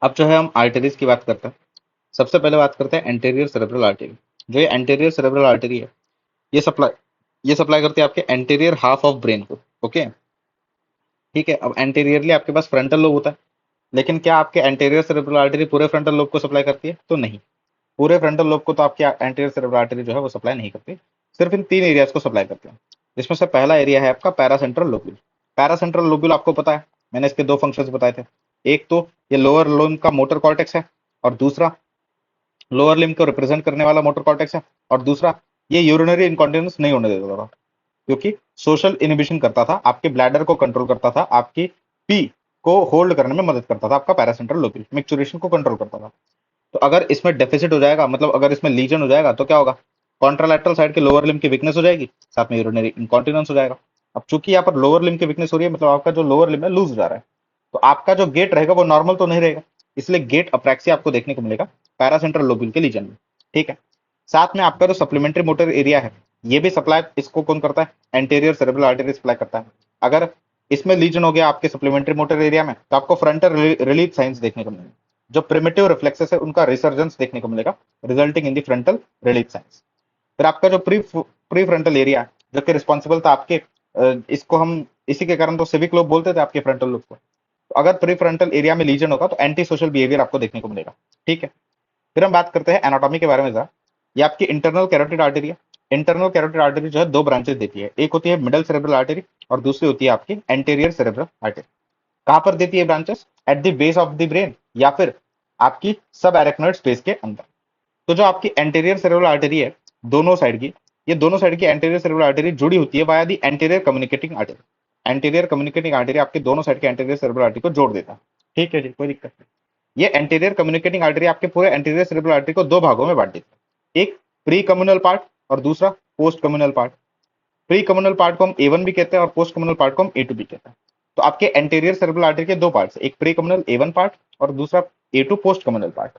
अब जो है हम आर्टरीज की बात करते हैं। सबसे पहले बात करते हैं एंटीरियर सेरेब्रल आर्टरी। जो ये एंटीरियर सेरेब्रल आर्टरी है, ये सप्लाई करती है आपके एंटीरियर हाफ ऑफ ब्रेन को। ओके, ठीक है। अब एंटीरियरली आपके पास फ्रंटल लोब होता है, लेकिन क्या आपके एंटीरियर सेरेब्रल आर्टरी पूरे फ्रंटल लोब को सप्लाई करती है? तो नहीं। पूरे फ्रंटल लोब को तो आपकी एंटीरियर सेरेब्रल आर्टरी जो है वो सप्लाई नहीं करती, सिर्फ इन तीन एरियाज को सप्लाई करते हैं। जिसमें से पहला एरिया है आपका पैरासेंट्रल लोब्यूल। पैरासेंट्रल लोब्यूल आपको पता है, मैंने इसके दो फंक्शंस बताए थे। एक तो ये लोअर लिम्ब का मोटर कॉर्टेक्स है, और दूसरा लोअर लिम्ब को रिप्रेजेंट करने वाला मोटर कॉर्टेक्स है, और दूसरा ये यूरिनरी इनकॉन्टिनेंस नहीं होने देता था, क्योंकि सोशल इनिबिशन करता था, आपके ब्लैडर को कंट्रोल करता था, आपकी पी को होल्ड करने में मदद करता था, आपका पैरासेंट्रल लोब्यूल मिक्चुरेशन को कंट्रोल करता था। तो अगर इसमें डेफिसिट हो जाएगा, मतलब अगर इसमें लीजन हो जाएगा, तो क्या होगा? कॉन्ट्रालैटरल साइड के लोअर लिम्ब की वीकनेस हो जाएगी, साथ में यूरिनरी इनकॉन्टिनेंस हो जाएगा। अब चूंकि यहाँ पर लोअर लिम्ब की वीकनेस हो रही है, मतलब आपका जो लोअर लिम्ब है लूज हो जा रहा है, तो आपका जो गेट रहेगा वो नॉर्मल तो नहीं रहेगा, इसलिए गेट अप्रैक्सिया आपको देखने को मिलेगा पैरासेंट्रल लोब्यूल के लीजन में। ठीक है। साथ में आपका जो सप्लीमेंट्री मोटर एरिया है, ये भी सप्लाई इसको कौन करता है? एंटीरियर सेरेब्रल आर्टरी सप्लाई करता है। अगर इसमें लीजन हो गया आपके सप्लीमेंट्री मोटर एरिया में, तो आपको फ्रंटल रिलीफ साइंस देखने को मिलेगा। जो प्रिमिटिव रिफ्लेक्सेस है उनका रिसर्जेंस देखने को मिलेगा, resulting in the frontal relief science. फिर आपका जो प्री फ्रंटल एरिया, जो कि रिस्पॉन्सिबल था आपके इसको हम इसी के कारण तो सिविक लोब बोलते थे आपके फ्रंटल लोब को। तो अगर प्री फ्रंटल एरिया में लीजन होगा तो एंटी सोशल बिहेवियर आपको देखने को मिलेगा। ठीक है। फिर हम बात करते हैं एनाटॉमी के बारे में जरा। ये आपकी इंटरनल कैरोटिड आर्टरी है। इंटरनल कैरोटिड आर्टरी जो है दो ब्रांचेस देती है, एक होती है मिडल सेरेब्रल आर्टरी, और दूसरी होती है आपकी एंटीरियर सेरेब्रल आर्टरी। कहां पर देती है branches? At the base of the brain, या फिर आपकी सब एरेक्नोइड स्पेस के अंदर। तो जो आपकी एंटीरियर सेरेब्रल आर्टरी है, दोनों साइड की, ये दोनों साइड की एंटीरियर सेरेब्रल आर्टरी जुड़ी होती है वाया दी anterior communicating artery. Anterior communicating artery आपके दोनों साइड के एंटीरियर सेरेब्रल आर्टरी को जोड़ देता है। ठीक है जी, कोई दिक्कत नहीं। ये एंटीरियर कम्युनिकेटिंग आर्टरी आपके पूरे एंटीरियर सेरेब्रल आर्टरी को दो भागों में बांट देता है, एक प्री कम्युनल पार्ट और दूसरा post communal part. Pre communal part को हम ए वन भी कहते हैं और पोस्ट कम्युनल पार्ट को हम ए टू भी कहते हैं। तो आपके एंटीरियर सेरेब्रल आर्टरी के दो पार्ट्स, एक प्री कम्युनल ए वन पार्ट और दूसरा ए टू पोस्ट कम्युनल पार्ट।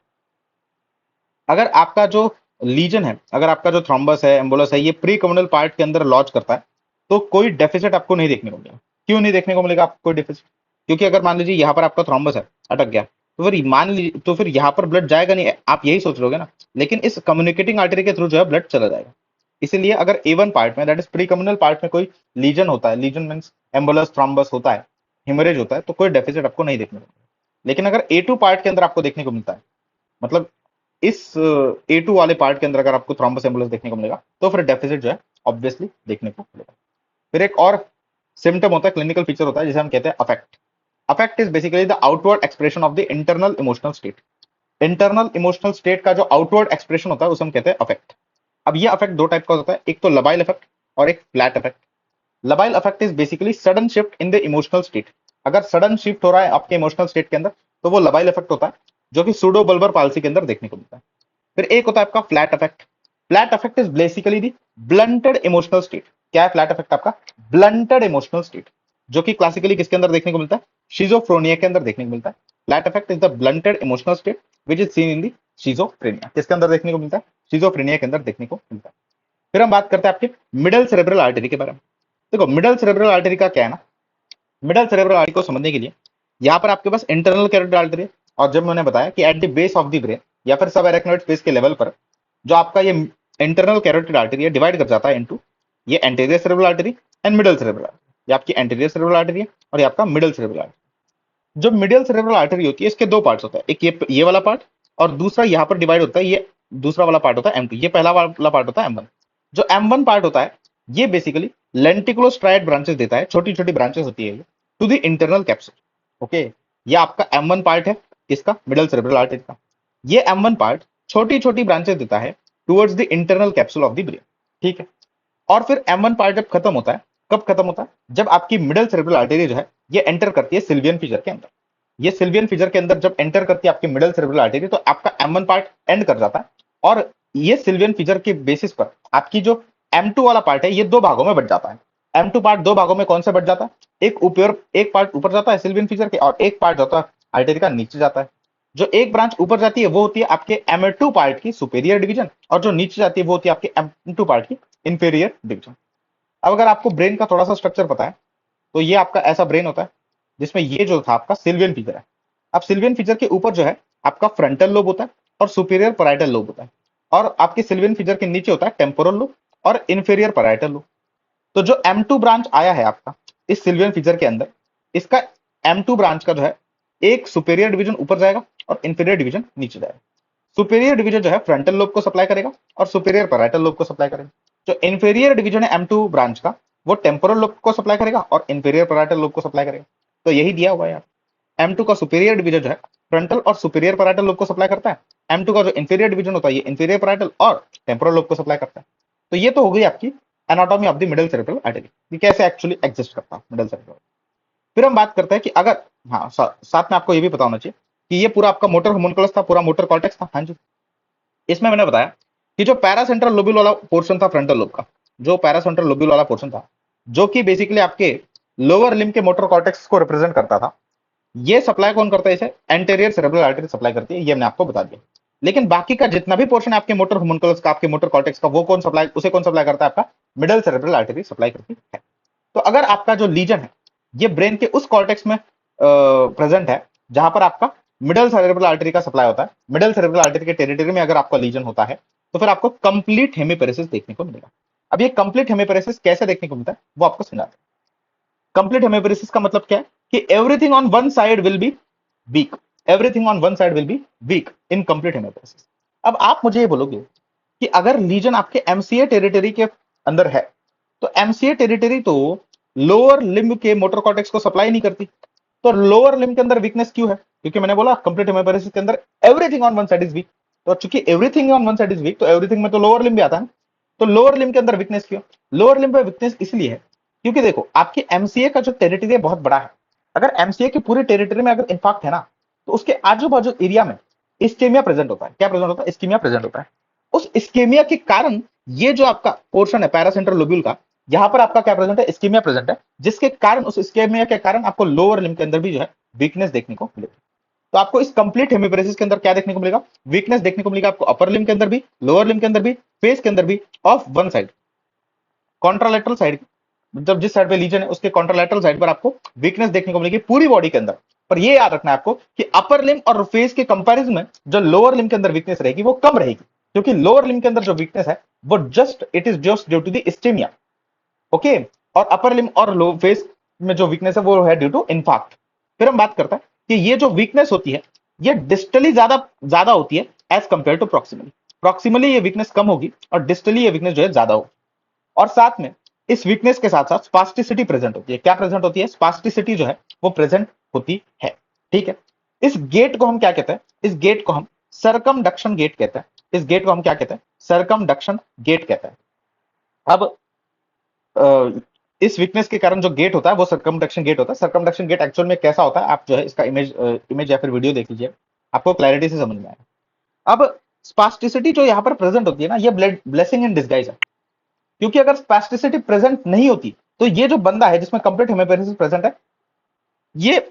अगर आपका जो लीजन है, अगर आपका जो थ्रोम्बस है, एम्बोलस है, ये प्री कम्युनल पार्ट के अंदर लॉन्च करता है, तो कोई डेफिसिट आपको नहीं देखने को मिलेगा। क्यों नहीं देखने को मिलेगा आपको कोई डेफिसिट? क्योंकि अगर मान लीजिए यहाँ पर आपका थ्रोम्बस है, अटक गया, तो फिर मान लीजिए, तो फिर यहाँ पर ब्लड जाएगा नहीं, आप यही सोच लोगे ना। लेकिन इस कम्युनिकेटिंग आर्टरी के थ्रू जो है ब्लड चला जाएगा। इसीलिए अगर ए वन पार्ट में, that is pre communal part में, कोई लीजन होता है, लीजन मीन्स एम्बोलस थ्रोम्बस होता है, हिमरेज होता है, तो कोई डेफिसिट आपको नहीं देखने को मिलेगा। लेकिन अगर ए टू पार्ट के अंदर आपको देखने को मिलता है, मतलब इस ए टू वाले पार्ट के अंदर अगर आपको थ्रोम्बस एम्बुलेंस देखने को मिलेगा, तो फिर डेफिसिट जो है ऑब्वियसली देखने को मिलेगा। फिर एक और सिम्टम होता है, क्लिनिकल फीचर होता है, जिसे हम कहते हैं affect. Affect is basically the outward expression of the internal emotional state. Internal emotional state का जो आउटवर्ड एक्सप्रेशन होता है उसे हम कहते हैं अफेक्ट। अब ये अफेक्ट दो टाइप का होता है, एक तो लबाइल इफेक्ट और एक flat effect. Labile effect is basically sudden shift in the emotional state. अगर सडन शिफ्ट हो रहा है आपके इमोशनल स्टेट के अंदर, तो वो लबाइल इफेक्ट होता है, जो कि सूडो बल्बर पाल्सी के अंदर देखने को मिलता है। फिर एक होता है आपका flat effect. Flat effect is basically the blunted emotional state. क्या है फ्लैट इफेक्ट? आपका ब्लंटेड इमोशनल स्टेट, जो कि क्लासिकली किसके अंदर देखने को मिलता है? शिजोफ्रेनिया के अंदर देखने को मिलता है। Flat effect is the blunted emotional state which is seen in the schizophrenia. किसके अंदर देखने को मिलता है? शिजोफ्रेनिया के अंदर देखने को मिलता है। फिर हम बात करते हैं आपके मिडल सेरेब्रल आर्टरी के बारे में। देखो, मिडल सेरेब्रल आर्टरी का क्या है ना, मिडल सेरेब्रल आर्टरी को समझने के लिए यहाँ पर आपके पास इंटरनल कैरोटिड आर्टरी है, और जब मैंने बताया कि at the base of the brain या फिर सब एरेक्नोइड स्पेस के लेवल पर जो आपका ये इंटरनल कैरोटिड आर्टरी है, डिवाइड कर जाता है इनटू ये anterior cerebral artery and middle cerebral artery. ये आपकी एंटीरियर सेरेब्रल आर्टरी है और ये आपका मिडल सेरेब्रल आर्टरी। जो मिडिल सेरेब्रल आर्टरी होती है, इसके दो पार्ट्स होता है, एक ये वाला पार्ट, और दूसरा यहाँ पर डिवाइड होता है, ये दूसरा वाला पार्ट होता है M2। ये पहला वाला पार्ट होता है M1। जो M1 पार्ट होता है, ये बेसिकली लेंटिकुलोस्ट्राइड ब्रांचेस देता है, छोटी छोटी ब्रांचेस होती है ये, to the internal capsule. Okay, ये आपका M1 पार्ट है, किसका? मिडल सेरेब्रल आर्टरी का। ये M1 पार्ट छोटी छोटी ब्रांचेस देता है towards the internal capsule of the brain. ठीक है। और फिर M1 पार्ट जब खत्म होता है, कब खत्म होता है? जब आपकी मिडल सेरेब्रल आर्टरी जो है ये एंटर करती है सिल्वियन फिशर के अंदर। ये सिल्वियन फिशर के अंदर जब एंटर करती है आपकी मिडल सेरेब्रल आर्टरी, तो आपका M1 पार्ट एंड कर जाता है, और ये सिल्वियन फिशर के बेसिस पर आपकी जो M2 वाला पार्ट है, ये दो भागों में बट जाता है। M2 पार्ट दो भागों में कौन से बट जाता है? एक पार्ट ऊपर जाता है सिल्वियन फिशर के, और एक पार्ट जाता है आर्टरी का नीचे जाता है। जो एक ब्रांच ऊपर जाती है वो होती है आपके M2 पार्ट की सुपेरियर डिवीजन, और जो नीचे जाती है वो होती है आपके M2 पार्ट की इंफीरियर डिवीजन। अब अगर आपको ब्रेन का थोड़ा सा स्ट्रक्चर पता है, तो ये आपका ऐसा ब्रेन होता है जिसमें ये जो था आपका सिल्वियन फिशर है, अब सिल्वियन फीचर के ऊपर जो है आपका फ्रंटल लोब होता है और सुपीरियर पैराइटल लोब होता है, और आपके सिल्वियन फीचर के नीचे होता है टेम्पोरल लोब और इंफीरियर पैराइटल लोब। तो जो M2 ब्रांच आया है आपका इस सिल्वियन फीचर के अंदर, इसका M2 ब्रांच का जो है एक सुपेरियर डिवीजन ऊपर जाएगा और इंफीरियर डिवीजन नीचे जाएगा। सुपेरियर डिवीजन जो है फ्रंटल लोब को सप्लाई करेगा और सुपेरियर पैराइटल लोब को सप्लाई करेगा। जो इंफीरियर डिवीजन है M2 ब्रांच का, वो टेम्पोरल लोब को सप्लाई करेगा और इंफीरियर पैराइटल लोब को सप्लाई करेगा। तो यही दिया हुआ है यार, M2 का सुपेरियर डिवीजन जो है फ्रंटल और सुपेरियर पैराइटल लोब को सप्लाई करता है। M2 का जो इंफीरियर डिवीजन होता है ये इंफीरियर पैराइटल और टेम्पोरल लोब को सप्लाई करता है। तो ये तो हो गई आपकी anatomy of the middle cerebral artery, ये कैसे एक्चुअली एग्जिस्ट करता है मिडिल सेरेब्रल। फिर हम बात करते हैं कि अगर, हाँ साथ में आपको ये भी पता होना चाहिए कि ये पूरा आपका मोटर होमुनकुलस था, पूरा मोटर कॉर्टेक्स था। हाँ जी, इसमें मैंने बताया कि जो पैरासेंट्रल लोब्यूल वाला पोर्शन था फ्रंटल लोब का, जो पैरासेंट्रल लोब्यूल वाला पोर्शन था जो कि बेसिकली आपके लोअर लिम्ब के मोटर कॉर्टेक्स को रिप्रेजेंट करता था, ये सप्लाई कौन करता है? इसे एंटेरियर सेरेब्रल आर्टरी सप्लाई करती है, ये मैंने आपको बता दिया। लेकिन बाकी का जितना भी पोर्शन है आपके मोटर होमुनकुलस का, आपके मोटर कॉर्टेक्स का, वो कौन सप्लाई, उसे कौन सप्लाई करता है? आपका मिडिल सेरेब्रल आर्टरी सप्लाई करती है। तो अगर आपका जो लीजन है ये ब्रेन के उस कॉर्टेक्स में प्रेजेंट है जहां पर आपका मिडिल सेरेब्रल आर्टरी का सप्लाई होता है, मिडिल सेरेब्रल आर्टरी के टेरिटरी में अगर आपका लीजन होता है, तो फिर आपको कंप्लीट हेमिपेरेसिस देखने को मिलेगा। अब ये कंप्लीट हेमिपेरेसिस कैसे देखने को मिलता है वो आपको समझाते हैं। कंप्लीट हेमिपेरेसिस का मतलब क्या है कि everything on one side will be week, everything on one side will be week in complete hemiparesis. अब आप मुझे ये बोलोगे कि अगर लीजन आपके एमसीए टेरिटरी के अंदर है, तो एमसीए टेरिटरी तो लोअर लिम्ब के मोटर कॉर्टेक्स को सप्लाई नहीं करती, तो लोअर लिम्ब के अंदर वीकनेस क्यों है? क्योंकि मैंने बोला कंप्लीट हेमिपेरेसिस के अंदर everything on one side is weak. तो चूंकि everything on one side is weak, तो एवरीथिंग में तो लोअर लिम्ब भी आता है ना। तो लोअर लिम्ब के अंदर वीकनेस क्यों? लोअर लिम्ब में वीकनेस इसलिए है क्योंकि देखो आपकी एमसीए का जो टेरिटरी है बहुत बड़ा है। अगर एमसीए की पूरी टेरिटरी में अगर इंफाक्ट है ना, तो उसके आजू बाजू एरिया में इस्केमिया प्रेजेंट होता है। क्या प्रेजेंट होता है? इस्केमिया प्रेजेंट होता है। उस इस्केमिया के कारण ये जो आपका पोर्शन है पैरासेंट्रल लोब्यूल का, यहां पर आपका क्या प्रेजेंट है? इस्केमिया प्रेजेंट है, जिसके कारण, उस इस्केमिया के कारण आपको लोअर लिम्ब के अंदर भी जो है वीकनेस देखने को मिलेगी। तो आपको इस कंप्लीट हेमिपेरेसिस के अंदर क्या देखने को मिलेगा? वीकनेस देखने को मिलेगा आपको अपर लिम्ब के अंदर भी, लोअर लिम्ब के अंदर भी, फेस के अंदर भी, of one side, contralateral side, मतलब जिस साइड पे लीजन है उसके कॉन्ट्रालेटरल साइड पर आपको वीकनेस देखने को मिलेगी पूरी बॉडी के अंदर। पर ये याद रखना है आपको कि अपर लिम्ब और फेस के कंपैरिजन में जो लोअर लिम्ब के अंदर वीकनेस रहेगी वो कम रहेगी, क्योंकि लोअर लिम्ब के अंदर जो वीकनेस है वो it is just due to the ischemia, okay. और अपर लिम्ब और लो फेस में जो वीकनेस है वो है ड्यू टू इनफाक्ट। फिर हम बात करते हैं कि ये जो वीकनेस होती है ये डिस्टली ज्यादा ज्यादा होती है as compare to proximally. Proximally ये वीकनेस कम होगी और डिस्टली ये वीकनेस जो है ज्यादा होगी। और साथ में इस वीकनेस के साथ साथ स्पास्टिसिटी प्रेजेंट होती है। क्या प्रेजेंट होती है? स्पास्टिसिटी जो है वो प्रेजेंट होती है, ठीक है। इस गेट को हम क्या कहते हैं? इस गेट को हम सरकमडक्शन गेट कहते हैं। इस गेट को हम क्या कहते हैं? सरकमडक्शन गेट कहते हैं। अब इस वीकनेस के कारण जो गेट होता है वो सरकमडक्शन गेट होता है। सरकमडक्शन गेट एक्चुअल में कैसा होता है, आप जो है इसका इमेज या फिर वीडियो देख लीजिए, आपको क्लैरिटी से समझ में आएगा। अब स्पास्टिसिटी जो यहाँ पर प्रेजेंट होती है ना, ये ब्लेसिंग इन डिस्गाइज है, क्योंकि अगर स्पास्टिसिटी प्रेजेंट नहीं होती तो ये जो बंदा है जिसमें कंप्लीट हेमिपेरेसिस प्रेजेंट है, ये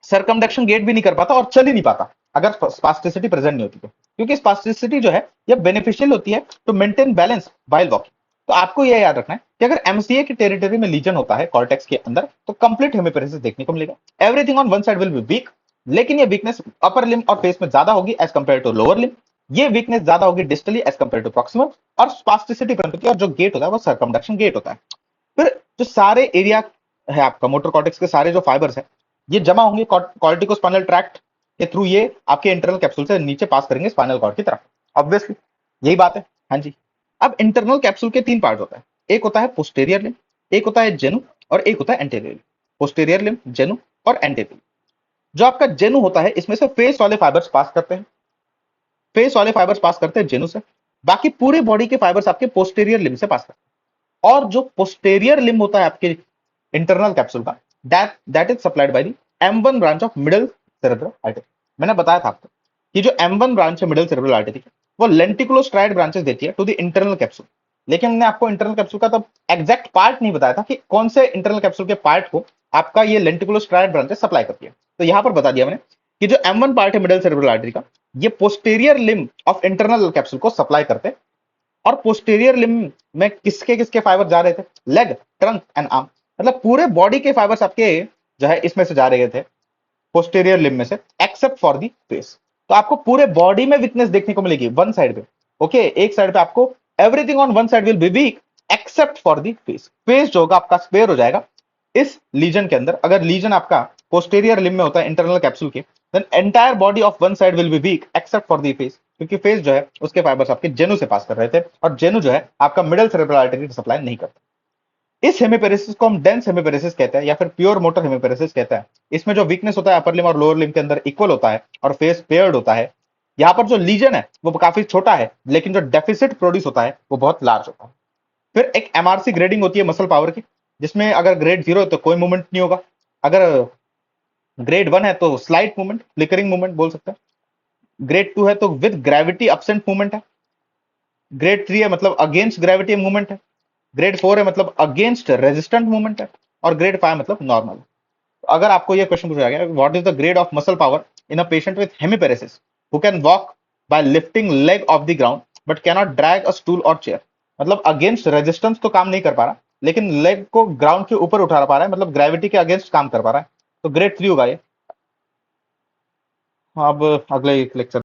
सरकमडक्शन गेट भी नहीं कर पाता और चल ही नहीं पाता अगर स्पास्टिसिटी प्रेजेंट नहीं होती तो। क्योंकि स्पास्टिसिटी जो है ये बेनिफिशियल होती है to maintain balance while walking. तो आपको यह याद रखना है कि अगर एमसीए की टेरिटरी में लीजन होता है कॉर्टेक्स के अंदर, तो कंप्लीट हेमिपेरेसिस देखने को मिलेगा। Everything on one side will be weak, लेकिन ये वीकनेस अपर लिम्ब और फेस में ज्यादा होगी as compare to lower limb. ये वीकनेस ज्यादा होगी distally as compare to proximal, और स्पास्टिसिटी प्रेजेंट होती है। और जो गेट होता है वो सरकमडक्शन गेट होता है। फिर जो सारे एरिया है आपका मोटर कॉर्टेक्स के सारे जो फाइबर्स है ये जमा होंगे कॉर्टिकोस्पाइनल ट्रैक्ट के थ्रू, ये आपके इंटरनल कैप्सूल से नीचे पास करेंगे स्पाइनल कॉर्ड की तरफ। ऑब्वियसली यही बात है, हाँ जी। अब इंटरनल कैप्सूल के तीन पार्ट होता है, एक होता है पोस्टेरियर लिम्ब, एक होता है जेनु, और एक होता है एंटेरियर लिम्ब। पोस्टेरियर लिम्ब, जेनु और एंटेरियर। जो आपका जेनु होता है इसमें से फेस वाले फाइबर्स पास करते हैं, फेस वाले फाइबर्स पास करते हैं जेनु से। बाकी पूरे बॉडी के फाइबर्स आपके पोस्टेरियर लिम्ब से पास करते हैं। और जो पोस्टेरियर लिम्ब होता है आपके इंटरनल कैप्सूल का, that is supplied by the M1 branch of middle cerebral artery. मैंने बताया था आपको कि जो M1 ब्रांच है मिडिल सेरेब्रल आर्टरी की, वो लेंटिकुलोस्ट्राइड ब्रांचेस देती है टू द इंटरनल कैप्सूल। लेकिन मैंने आपको इंटरनल कैप्सूल का तब एग्जैक्ट पार्ट नहीं बताया था कि कौन से इंटरनल कैप्सूल के पार्ट को आपका ये लेंटिकुलोस्ट्राइड ब्रांचेस सप्लाई करती है। तो यहां पर बता दिया मैंने कि जो M1 पार्ट है मिडिल सेरेब्रल आर्टरी का, ये posterior limb of internal capsule को सप्लाई करते हैं। और पोस्टेरियर लिम्ब में किसके किसके फाइबर जा रहे थे? लेग, ट्रंक एंड आर्म, मतलब पूरे बॉडी के फाइबर्स आपके जो है इसमें से जा रहे थे पोस्टेरियर लिम्ब में से एक्सेप्ट फॉर दी फेस। तो आपको पूरे बॉडी में वीकनेस देखने को मिलेगी वन साइड पे। ओके, एक साइड पे आपको everything on one side will be weak except for the face. Face जो होगा आपका स्पेयर हो जाएगा इस लीजन के अंदर। अगर लीजन आपका पोस्टेरियर लिम्ब में होता है इंटरनल कैप्सूल के, then entire body of one side will be weak except for the face, क्योंकि फेस जो है उसके फाइबर्स आपके जेनु से पास कर रहे थे और जेनु जो है आपका मिडल सेरेब्रल आर्टरी की सप्लाई नहीं करता। इस हेमिपेरेसिस को हम डेंस हेमिपेरेसिस कहते हैं या फिर प्योर मोटर हेमिपेरेसिस कहते हैं। इसमें जो वीकनेस होता है अपर लिम और लोअर लिम के अंदर इक्वल होता है और फेस पेयर्ड होता है। यहाँ पर जो लीजन है वो काफी छोटा है, लेकिन जो डेफिसिट प्रोड्यूस होता है वो बहुत लार्ज होता है। फिर एक एमआरसी ग्रेडिंग होती है मसल पावर की, जिसमें अगर ग्रेड 0 है तो कोई मूवमेंट नहीं होगा, अगर ग्रेड 1 है तो स्लाइट मूवमेंट, फ्लिकरिंग मूवमेंट बोल सकते हैं, ग्रेड 2 है तो विद ग्रेविटी अब्सेंट मूवमेंट है, ग्रेड 3 है मतलब अगेंस्ट ग्रेविटी मूवमेंट है, ग्रेड 4 है मतलब अगेंस्ट रेजिस्टेंट मूवमेंट है, और ग्रेड 5 मतलब नॉर्मल। अगर आपको यह क्वेश्चन पूछा गया what is the grade of muscle power in a patient with hemiparesis who can walk bye lifting leg of the ground but cannot drag a stool और chair, मतलब अगेंस्ट रेजिस्टेंस तो काम नहीं कर पा रहा लेकिन लेग को ग्राउंड के ऊपर उठा पा रहा है, मतलब ग्रेविटी के अगेंस्ट काम कर पा रहा है, तो ग्रेड 3 होगा ये। अब अगले लेक्चर